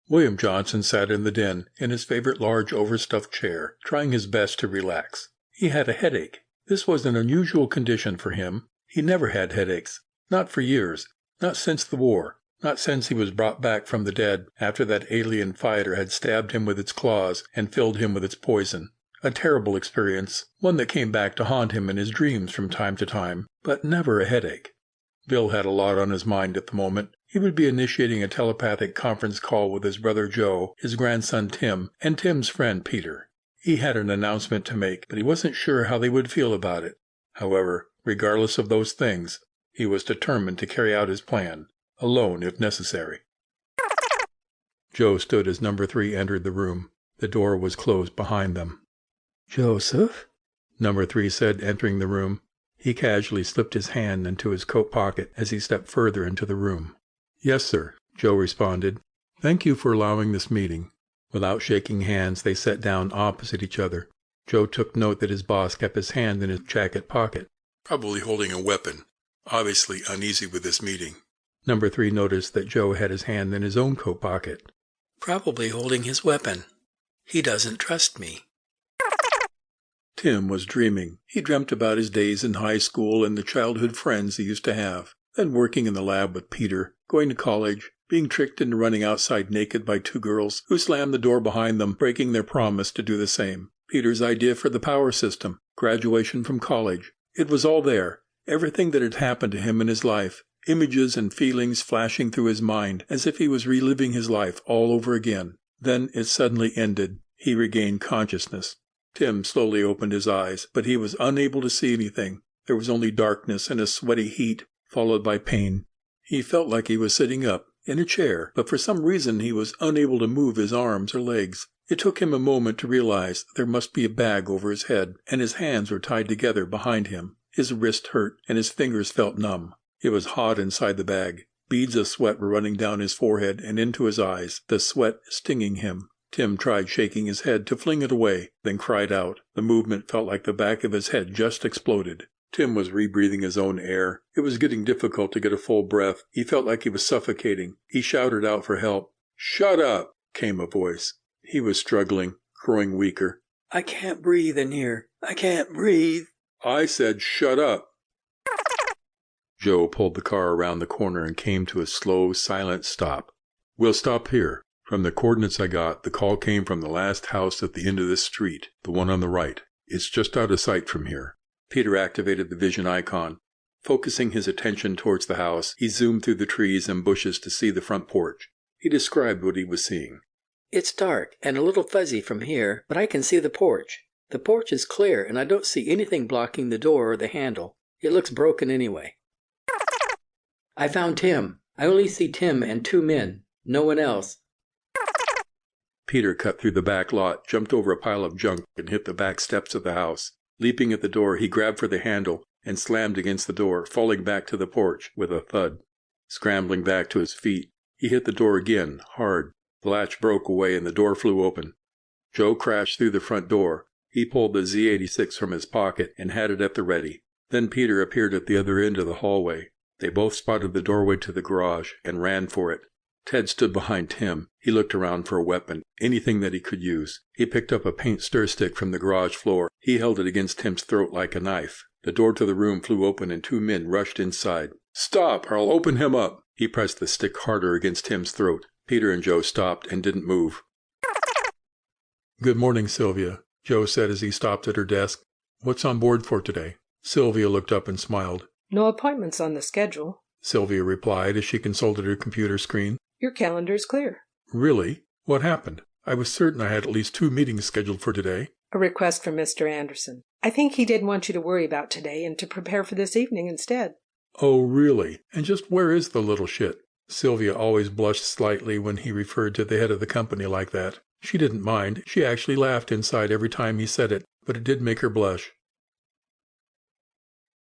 William Johnson sat in the den, in his favorite large overstuffed chair, trying his best to relax. He had a headache. This was an unusual condition for him. He never had headaches. Not for years. Not since the war. Not since he was brought back from the dead after that alien fighter had stabbed him with its claws and filled him with its poison. A terrible experience, one that came back to haunt him in his dreams from time to time, but never a headache. Bill had a lot on his mind at the moment. He would be initiating a telepathic conference call with his brother Joe, his grandson Tim, and Tim's friend Peter. He had an announcement to make, but he wasn't sure how they would feel about it. However, regardless of those things, he was determined to carry out his plan, alone if necessary. Joe stood as number 3 entered the room. The door was closed behind them. "Joseph?" Number 3 said, entering the room. He casually slipped his hand into his coat pocket as he stepped further into the room. "Yes, sir," Joe responded. "Thank you for allowing this meeting." Without shaking hands, they sat down opposite each other. Joe took note that his boss kept his hand in his jacket pocket, probably holding a weapon, obviously uneasy with this meeting. Number 3 noticed that Joe had his hand in his own coat pocket. "Probably holding his weapon. He doesn't trust me." Tim was dreaming. He dreamt about his days in high school and the childhood friends he used to have, then working in the lab with Peter, going to college, being tricked into running outside naked by 2 girls who slammed the door behind them, breaking their promise to do the same. Peter's idea for the power system, graduation from college. It was all there, everything that had happened to him in his life, images and feelings flashing through his mind as if he was reliving his life all over again. Then it suddenly ended. He regained consciousness. Tim slowly opened his eyes, but he was unable to see anything. There was only darkness and a sweaty heat, followed by pain. He felt like he was sitting up, in a chair, but for some reason he was unable to move his arms or legs. It took him a moment to realize there must be a bag over his head, and his hands were tied together behind him. His wrist hurt, and his fingers felt numb. It was hot inside the bag. Beads of sweat were running down his forehead and into his eyes, the sweat stinging him. Tim tried shaking his head to fling it away, then cried out. The movement felt like the back of his head just exploded. Tim was rebreathing his own air. It was getting difficult to get a full breath. He felt like he was suffocating. He shouted out for help. "Shut up!" came a voice. He was struggling, growing weaker. "I can't breathe in here. I can't breathe." "I said shut up." Joe pulled the car around the corner and came to a slow, silent stop. "We'll stop here. From the coordinates I got, the call came from the last house at the end of this street, the one on the right. It's just out of sight from here." Peter activated the vision icon. Focusing his attention towards the house, he zoomed through the trees and bushes to see the front porch. He described what he was seeing. "It's dark and a little fuzzy from here, but I can see the porch. The porch is clear and I don't see anything blocking the door or the handle. It looks broken anyway." "I found Tim. I only see Tim and 2 men. No one else." Peter cut through the back lot, jumped over a pile of junk, and hit the back steps of the house. Leaping at the door, he grabbed for the handle and slammed against the door, falling back to the porch with a thud. Scrambling back to his feet, he hit the door again, hard. The latch broke away and the door flew open. Joe crashed through the front door. He pulled the Z-86 from his pocket and had it at the ready. Then Peter appeared at the other end of the hallway. They both spotted the doorway to the garage and ran for it. Ted stood behind Tim. He looked around for a weapon, anything that he could use. He picked up a paint stir stick from the garage floor. He held it against Tim's throat like a knife. The door to the room flew open and 2 men rushed inside. "Stop, or I'll open him up!" He pressed the stick harder against Tim's throat. Peter and Joe stopped and didn't move. "Good morning, Sylvia," Joe said as he stopped at her desk. "What's on board for today?" Sylvia looked up and smiled. "No appointments on the schedule," Sylvia replied as she consulted her computer screen. "Your calendar's clear." "Really? What happened? I was certain I had at least 2 meetings scheduled for today." "A request from Mr. Anderson. I think he didn't want you to worry about today and to prepare for this evening instead." "Oh, really? And just where is the little shit?" Sylvia always blushed slightly when he referred to the head of the company like that. She didn't mind. She actually laughed inside every time he said it, but it did make her blush.